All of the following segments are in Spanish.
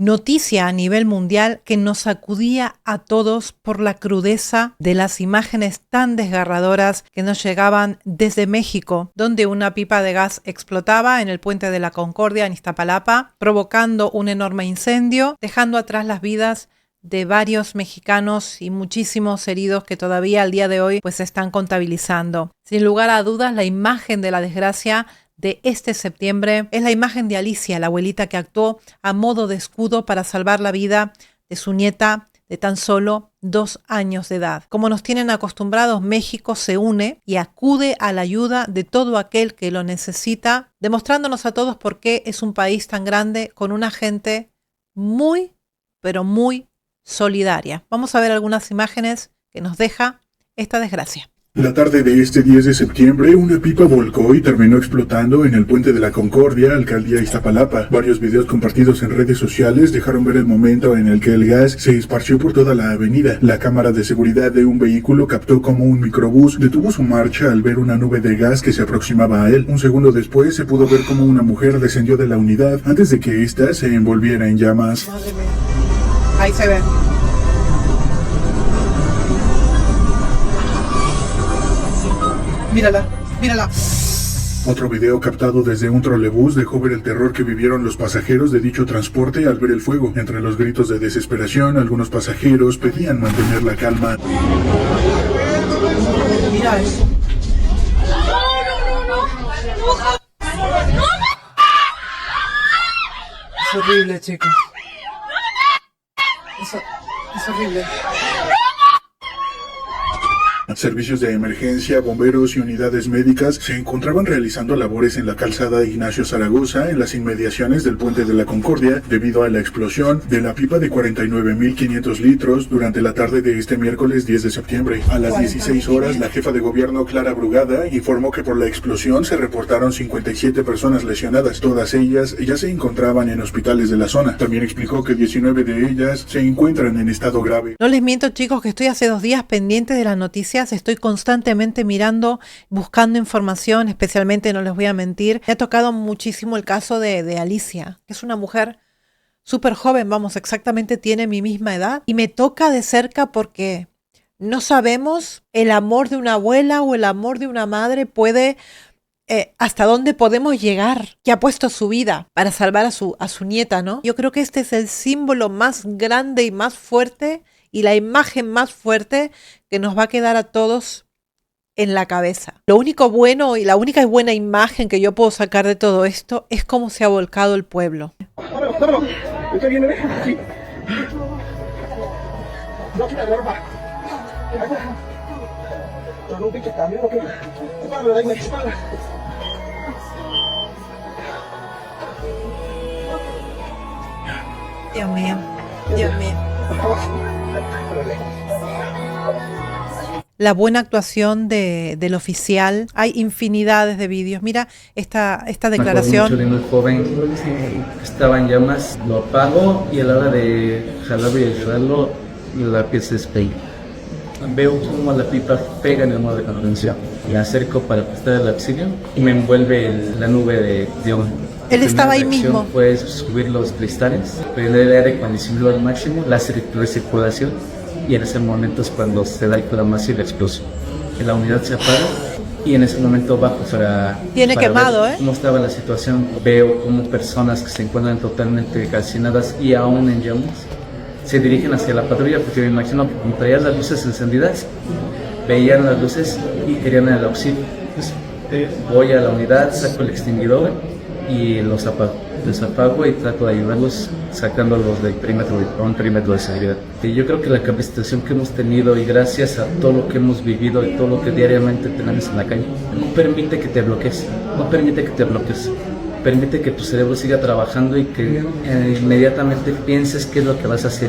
noticia a nivel mundial que nos sacudía a todos por la crudeza de las imágenes tan desgarradoras que nos llegaban desde México, donde una pipa de gas explotaba en el puente de la Concordia en Iztapalapa, provocando un enorme incendio, dejando atrás las vidas de varios mexicanos y muchísimos heridos que todavía al día de hoy pues se están contabilizando. Sin lugar a dudas, la imagen de la desgracia de este septiembre es la imagen de Alicia, la abuelita que actuó a modo de escudo para salvar la vida de su nieta de tan solo 2 años de edad. Como nos tienen acostumbrados, México se une y acude a la ayuda de todo aquel que lo necesita, demostrándonos a todos por qué es un país tan grande con una gente muy, pero muy solidaria. Vamos a ver algunas imágenes que nos deja esta desgracia. La tarde de este 10 de septiembre, una pipa volcó y terminó explotando en el puente de la Concordia, alcaldía Iztapalapa. Varios videos compartidos en redes sociales dejaron ver el momento en el que el gas se esparció por toda la avenida. La cámara de seguridad de un vehículo captó cómo un microbús detuvo su marcha al ver una nube de gas que se aproximaba a él. Un segundo después se pudo ver cómo una mujer descendió de la unidad antes de que ésta se envolviera en llamas. Madre mía. Ahí se ve. Mírala, mírala. Otro video captado desde un trolebús dejó ver el terror que vivieron los pasajeros de dicho transporte al ver el fuego. Entre los gritos de desesperación, algunos pasajeros pedían mantener la calma. Mira eso. Es horrible, chicos. Es horrible. Servicios de emergencia, bomberos y unidades médicas se encontraban realizando labores en la calzada Ignacio Zaragoza, en las inmediaciones del puente de la Concordia, debido a la explosión de la pipa de 49.500 litros durante la tarde de este miércoles 10 de septiembre. A las 16 horas, la jefa de gobierno Clara Brugada informó que por la explosión se reportaron 57 personas lesionadas. Todas ellas ya se encontraban en hospitales de la zona. También explicó que 19 de ellas se encuentran en estado grave. No les miento, chicos, que estoy hace 2 días pendiente de las noticias. Estoy constantemente mirando, buscando información, especialmente, no les voy a mentir. Me ha tocado muchísimo el caso de Alicia, que es una mujer súper joven, vamos, exactamente tiene mi misma edad. Y me toca de cerca porque no sabemos el amor de una abuela o el amor de una madre puede... hasta dónde podemos llegar, que ha puesto su vida para salvar a su nieta, ¿no? Yo creo que este es el símbolo más grande y más fuerte y la imagen más fuerte que nos va a quedar a todos en la cabeza. Lo único bueno y la única buena imagen que yo puedo sacar de todo esto es cómo se ha volcado el pueblo. Dios mío, Dios mío. La buena actuación del oficial. Hay infinidades de vídeos. Mira esta declaración. Me acuerdo mucho de muy joven, estaba en llamas, lo apago y a la hora de jalarlo y ayudarlo, la piel se despega. Veo cómo la pipa pega en el modo de contención. Me acerco para prestar el auxilio y me envuelve la nube de humo. Él estaba ahí mismo. Puedes subir los cristales, prender el aire acondicionado al máximo, la recirculación, y en ese momento es cuando se da el clamazo y la explosión. La unidad se apaga y en ese momento bajo para quemado, ver cómo estaba la situación. Veo como personas que se encuentran totalmente calcinadas y aún en llamas se dirigen hacia la patrulla, porque me imagino que como traían las luces encendidas, veían las luces y querían el auxilio. Entonces, voy a la unidad, saco el extinguidor y los apago. Les apago y trato de ayudarlos sacándolos del perímetro, un perímetro de seguridad. Y yo creo que la capacitación que hemos tenido y gracias a todo lo que hemos vivido y todo lo que diariamente tenemos en la calle, no permite que te bloquees, no permite que te bloquees. Permite que tu cerebro siga trabajando y que inmediatamente pienses qué es lo que vas a hacer,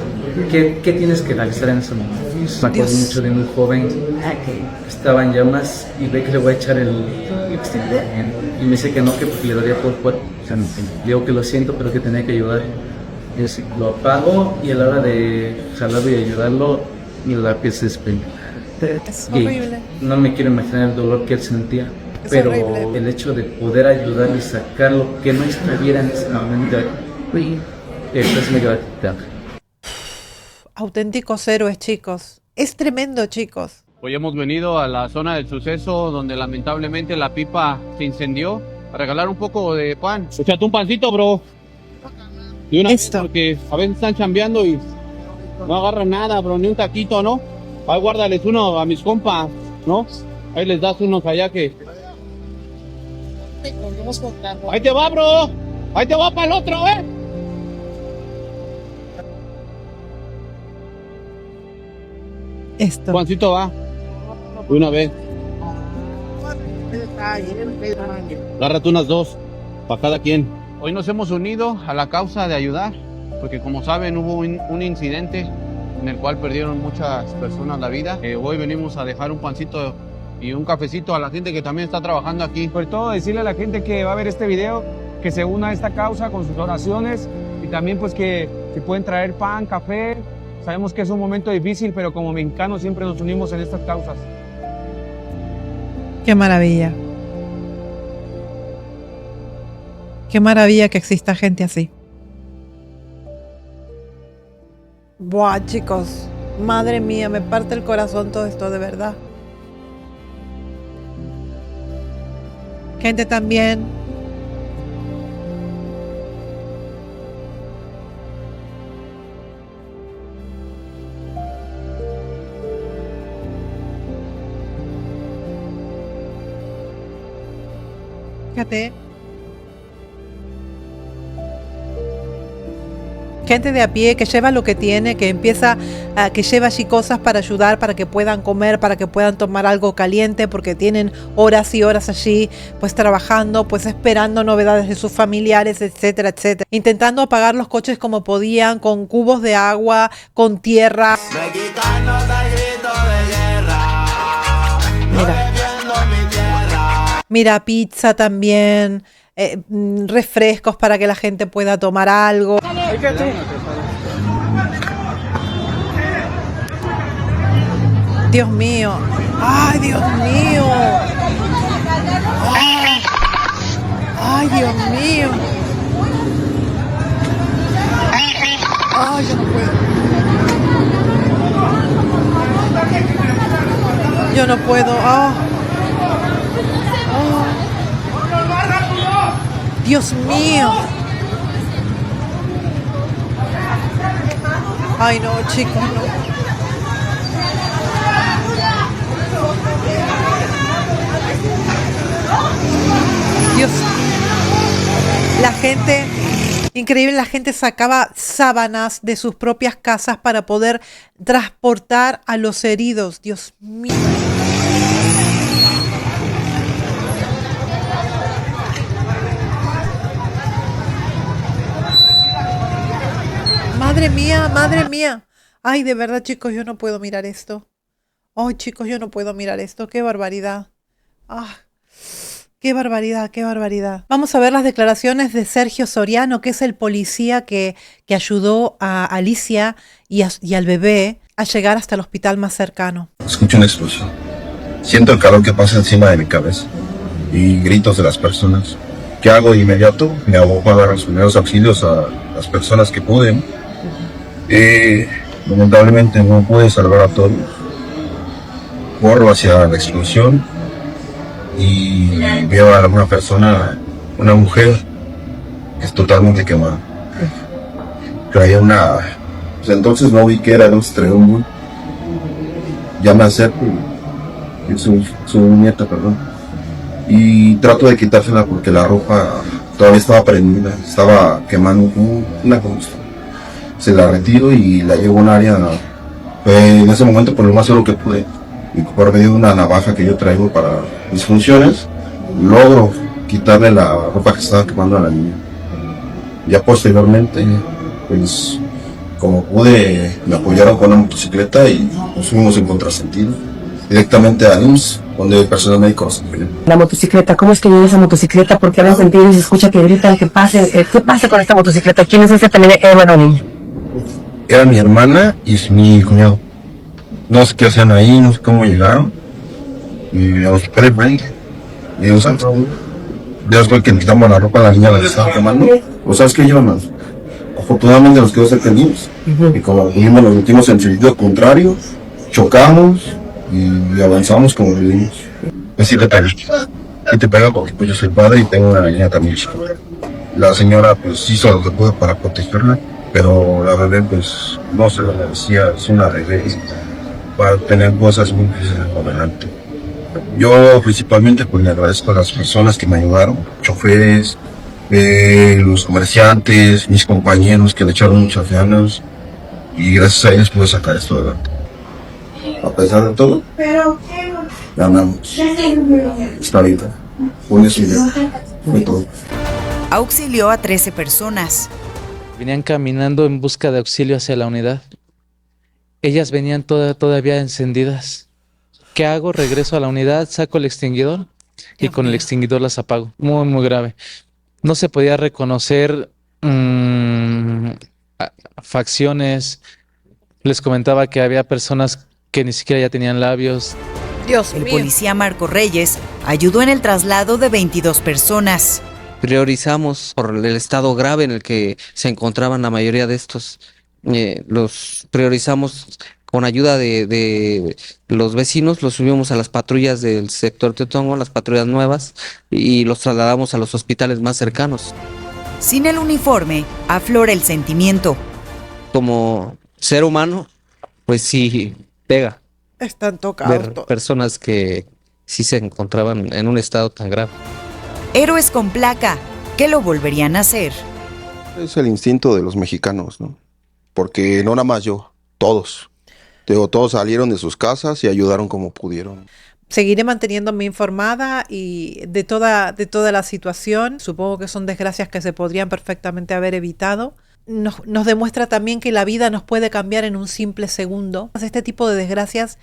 qué tienes que realizar en ese momento. Me acuerdo mucho de muy joven, estaba en llamas y ve que le voy a echar el extintor y me dice que no, que porque le daría por el cuerpo. O sea, digo que lo siento, pero que tenía que ayudar. Yo sí, lo apago y a la hora de jalarlo y ayudarlo, la piel se desprende. Es horrible. No me quiero imaginar el dolor que él sentía. Pero el hecho de poder ayudar y sacar lo que no estuviera en ese momento expreso mi gratitud. Auténticos héroes, chicos. Es tremendo, chicos. Hoy hemos venido a la zona del suceso donde lamentablemente la pipa se incendió a regalar un poco de pan. Échate un pancito, bro. Y una vez, porque a veces están chambeando y no agarran nada, bro, ni un taquito, ¿no? Ahí guárdales uno a mis compas, ¿no? Ahí les das unos allá que... Ahí te va, bro. Ahí te va para el otro, ¿eh? Esto. Juancito va. De una vez. Agárrate unas 2 para cada quien. Hoy nos hemos unido a la causa de ayudar, porque como saben hubo un incidente en el cual perdieron muchas personas la vida. Hoy venimos a dejar un pancito y un cafecito a la gente que también está trabajando aquí. Sobre todo decirle a la gente que va a ver este video que se una a esta causa con sus oraciones y también pues que pueden traer pan, café. Sabemos que es un momento difícil, pero como mexicanos siempre nos unimos en estas causas. Qué maravilla. Qué maravilla que exista gente así. Buah, chicos. Madre mía, me parte el corazón todo esto, de verdad. Gente también. Fíjate. Gente de a pie que lleva lo que tiene, que empieza, que lleva allí cosas para ayudar, para que puedan comer, para que puedan tomar algo caliente, porque tienen horas y horas allí, pues trabajando, pues esperando novedades de sus familiares, etcétera, etcétera. Intentando apagar los coches como podían, con cubos de agua, con tierra. Mira. Mira, pizza también, refrescos para que la gente pueda tomar algo. Dios mío. Ay, Dios mío. Ay, Dios mío. Ay, yo no puedo. Yo no puedo. Oh. Dios mío. Ay, no, chicos, no. Dios. La gente, increíble, la gente sacaba sábanas de sus propias casas para poder transportar a los heridos. Dios mío. Madre mía, madre mía. Ay, de verdad, chicos, yo no puedo mirar esto. Ay, chicos, yo no puedo mirar esto. Qué barbaridad. Ah, qué barbaridad, qué barbaridad. Vamos a ver las declaraciones de Sergio Soriano, que es el policía que ayudó a Alicia y al bebé a llegar hasta el hospital más cercano. Escucho una explosión. Siento el calor que pasa encima de mi cabeza y gritos de las personas. ¿Qué hago de inmediato? Me aboco a dar los primeros auxilios a las personas que pude. Lamentablemente no pude salvar a todos. Corro hacia la explosión y veo a una persona, una mujer, que es totalmente quemada. Traía una... Pues entonces no vi que era, no se traía un... Ya me acerco, su nieta, perdón, y trato de quitársela porque la ropa todavía estaba prendida, estaba quemando una combustión. Se la retiro y la llevo a un área, en ese momento por lo más seguro que pude, y por medio de una navaja que yo traigo para mis funciones, logro quitarle la ropa que estaba quemando a la niña. Ya posteriormente, pues como pude, me apoyaron con una motocicleta y nos fuimos en contrasentido, directamente a IMSS, donde el personal médico nos apoyó. La motocicleta, ¿cómo es que viene esa motocicleta? Porque hablan sentido y se escucha que gritan, que pase. ¿Qué pasa con esta motocicleta? ¿Quién es ese también? Bueno, niño. Era mi hermana y mi cuñado. No sé qué hacían ahí, no sé cómo llegaron. Y a los break. Y ellos después que quitamos la ropa, la niña la estaba quemando. ¿O sabes qué llevan? afortunadamente nos quedó cerca de Dios. Y como vinimos, nos metimos en sentido contrario, chocamos y avanzamos como vivimos. Pues sí te pega. Sí te pega porque pues yo soy padre y tengo una niña también chica. La señora pues hizo lo que pudo para protegerla, pero la bebé pues no se lo merecía, es una bebé para tener cosas muy difíciles por delante. Yo principalmente pues le agradezco a las personas que me ayudaron, choferes, los comerciantes, mis compañeros que le echaron muchas ganas y gracias a ellos pude sacar esto adelante. A pesar de todo, ganamos esta vida. Fue todo. Auxilió a 13 personas. Venían caminando en busca de auxilio hacia la unidad. Ellas venían todavía encendidas. ¿Qué hago? Regreso a la unidad, saco el extinguidor y con el extinguidor las apago. Muy, muy grave. No se podía reconocer facciones. Les comentaba que había personas que ni siquiera ya tenían labios. Dios El mío. policía Marco Reyes ayudó en el traslado de 22 personas. Priorizamos por el estado grave en el que se encontraban la mayoría de estos. Los priorizamos con ayuda de los vecinos, los subimos a las patrullas del sector Teotongo, las patrullas nuevas, y los trasladamos a los hospitales más cercanos. Sin el uniforme, aflora el sentimiento. Como ser humano, pues sí pega Están tocados ver todos. personas que sí se encontraban en un estado tan grave. Héroes con placa, que lo volverían a hacer. Es el instinto de los mexicanos, ¿no? Porque no nada más yo, todos. Digo, todos salieron de sus casas y ayudaron como pudieron. Seguiré manteniéndome informada y de toda la situación. Supongo que son desgracias que se podrían perfectamente haber evitado. Nos demuestra también que la vida nos puede cambiar en un simple segundo. Este tipo de desgracias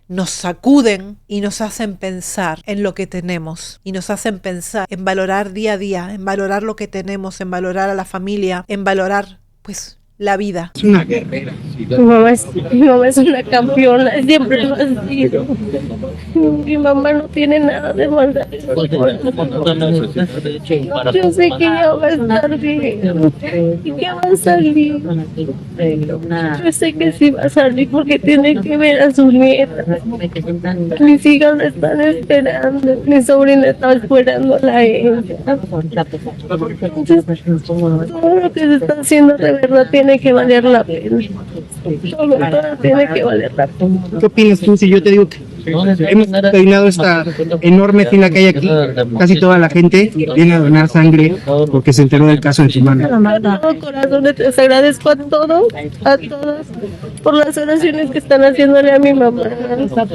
nos sacuden y nos hacen pensar en lo que tenemos y nos hacen pensar en valorar día a día, en valorar lo que tenemos, en valorar a la familia, en valorar pues la vida. Es una guerrera. Mi mamá es una campeona, siempre lo ha sido. Mi mamá no tiene nada de maldad. Yo sé que ya va a estar bien, y ya va a salir. Yo sé que sí va a salir porque tiene que ver a sus nietas. Mis hijas la están esperando, mi sobrina está esperando a ella. Entonces, todo lo que se está haciendo de verdad tiene que valer la pena. Todo tiene que valer la pena. ¿Qué opinas tú si yo te digo que hemos terminado esta enorme fila que hay aquí? Casi toda la gente viene a donar sangre porque se enteró del caso de tu hermana. De todo corazón les agradezco a todos, a todas, por las oraciones que están haciéndole a mi mamá,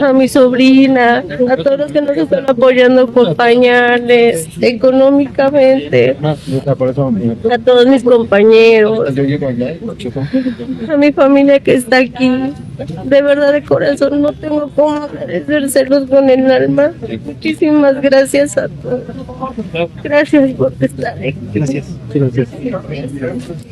a mi sobrina, a todos los que nos están apoyando con pañales, económicamente, a todos mis compañeros, a mi familia que está aquí. De verdad, de corazón, no tengo cómo agradecérselos con el alma. Muchísimas gracias a todos. Gracias por estar aquí. Gracias.